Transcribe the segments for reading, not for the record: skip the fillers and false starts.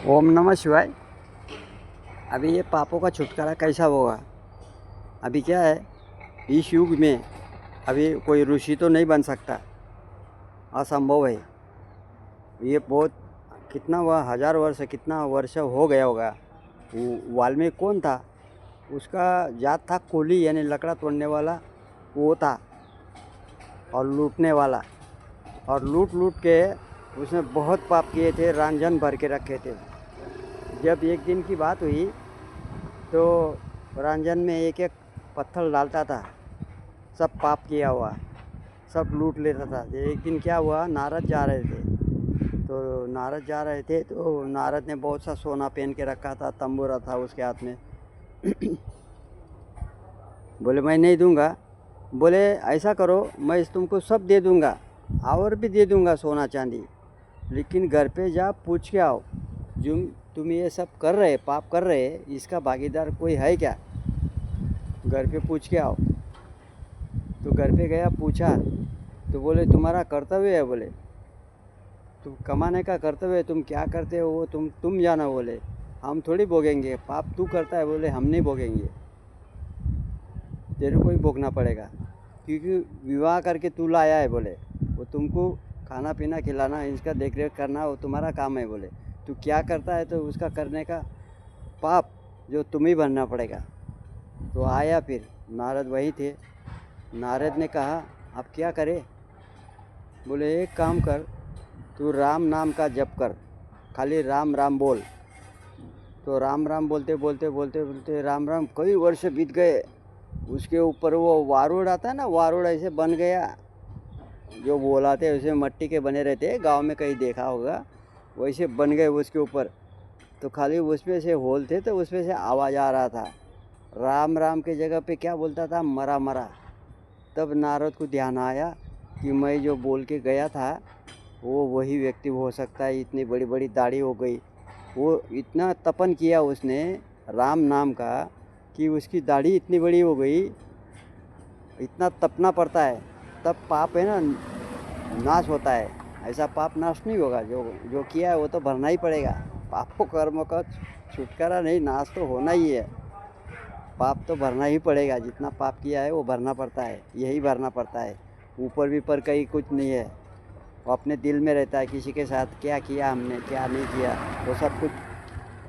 ओम नमः शिवाय। अभी ये पापों का छुटकारा कैसा होगा? अभी क्या है, इस युग में अभी कोई ऋषि तो नहीं बन सकता, असंभव है। ये बहुत कितना हुआ, 1000 वर्ष कितना वर्ष हो गया होगा। वाल्मीकि कौन था? उसका जात था कोली, यानी लकड़ा तोड़ने वाला वो था, और लूटने वाला। और लूट लूट के उसने बहुत पाप किए थे, रंजन भर के रखे थे। जब एक दिन की बात हुई तो रंजन में एक एक पत्थर डालता था, सब पाप किया हुआ, सब लूट लेता था। एक दिन क्या हुआ, नारद जा रहे थे तो नारद ने बहुत सा सोना पहन के रखा था, तंबूरा था उसके हाथ में। बोले मैं नहीं दूंगा। बोले ऐसा करो, मैं तुमको सब दे दूंगा और भी दे दूंगा सोना चांदी, लेकिन घर पे जा पूछ के आओ, जो तुम ये सब कर रहे, पाप कर रहे, इसका भागीदार कोई है क्या? घर पे पूछ के आओ। तो घर पे गया, पूछा तो बोले तुम्हारा कर्तव्य है। बोले तुम कमाने का कर्तव्य है, तुम क्या करते हो वो तुम जाना। बोले हम थोड़ी भोगेंगे, पाप तू करता है। बोले हम नहीं भोगेंगे, तेरे को ही भोगना पड़ेगा, क्योंकि विवाह करके तू लाया है। बोले वो तुमको खाना पीना खिलाना, इसका देख रेख करना वो तुम्हारा काम है। बोले तू क्या करता है तो उसका करने का पाप जो तुम ही भरना पड़ेगा। तो आया, फिर नारद वही थे। नारद ने कहा अब क्या करे? बोले एक काम कर, तू राम नाम का जप कर, खाली राम राम बोल। तो राम राम बोलते बोलते बोलते बोलते राम राम कई वर्ष बीत गए। उसके ऊपर वो वारुड़ आता है ना, वारुड़ ऐसे बन गया, जो बोलाते हैं उसमें मट्टी के बने रहते हैं, गांव में कहीं देखा होगा, वैसे बन गए उसके ऊपर। तो खाली उसमें से होल थे, तो उसमें से आवाज़ आ रहा था, राम राम के जगह पे क्या बोलता था, मरा मरा। तब नारद को ध्यान आया कि मैं जो बोल के गया था वो वही व्यक्ति हो सकता है। इतनी बड़ी बड़ी दाढ़ी हो गई, वो इतना तपन किया उसने राम नाम का कि उसकी दाढ़ी इतनी बड़ी हो गई। इतना तपना पड़ता है तब पाप है ना नाश होता है। ऐसा पाप नाश नहीं होगा, जो जो किया है वो तो भरना ही पड़ेगा। पापों कर्म का छुटकारा नहीं, नाश तो होना ही है। पाप तो भरना ही पड़ेगा, जितना पाप किया है वो भरना पड़ता है, यही भरना पड़ता है। ऊपर भी पर कहीं कुछ नहीं है, वो अपने दिल में रहता है। किसी के साथ क्या किया हमने, क्या नहीं किया, वो सब कुछ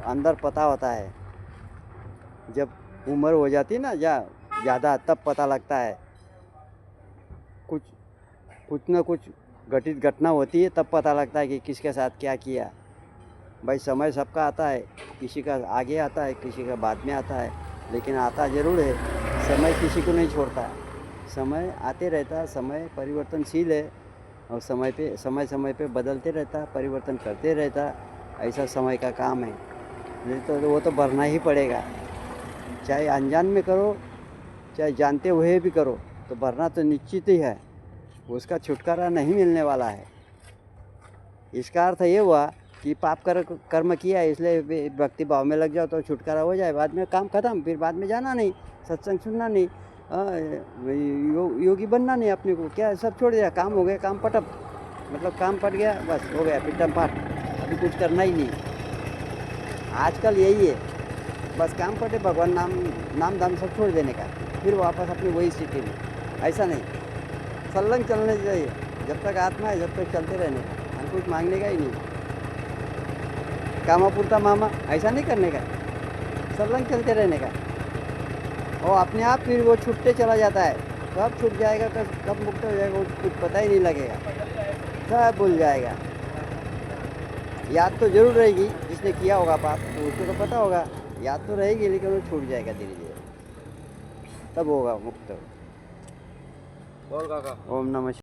अंदर पता होता है। जब उम्र हो जाती है ना ज़्यादा, तब पता लगता है। कुछ कुछ न कुछ घटित घटना होती है, तब पता लगता है कि किसके साथ क्या किया। भाई समय सबका आता है, किसी का आगे आता है, किसी का बाद में आता है, लेकिन आता ज़रूर है। समय किसी को नहीं छोड़ता, समय आते रहता है। समय परिवर्तनशील है और समय समय पे बदलते रहता है, परिवर्तन करते रहता है। ऐसा समय का काम है, नहीं तो वो तो भरना ही पड़ेगा। चाहे अनजान में करो, चाहे जानते हुए भी करो, तो भरना तो निश्चित ही है। उसका छुटकारा नहीं मिलने वाला है। इसका अर्थ ये हुआ कि कर्म किया है, इसलिए भक्ति भाव में लग जाओ तो छुटकारा हो जाए, बाद में काम खत्म, फिर बाद में जाना नहीं, सत्संग सुनना नहीं, योगी बनना नहीं। अपने को क्या सब छोड़ दिया, काम हो गया, काम पटप, मतलब काम पट गया, बस हो गया, पिटम पाट, अभी कुछ करना ही नहीं। आजकल यही है, बस काम पटे, भगवान नाम दाम सब छोड़ देने का, फिर वापस अपनी वही स्थिति में। ऐसा नहीं, संलग्न चलने चाहिए। जब तक आत्मा है जब तक चलते रहने का, हम कुछ मांगने का ही नहीं, कामापुरता मामा ऐसा नहीं करने का, संलग्न चलते रहने का। और अपने आप फिर वो छूटते चला जाता है। कब छूट जाएगा, कब मुक्त हो जाएगा, वो कुछ पता ही नहीं लगेगा, सब भूल जाएगा। याद तो जरूर रहेगी, जिसने किया होगा पाप तो उसको तो पता होगा, याद तो रहेगी, लेकिन वो छूट जाएगा धीरे धीरे, तब होगा मुक्त। बोल काका। ओम नमः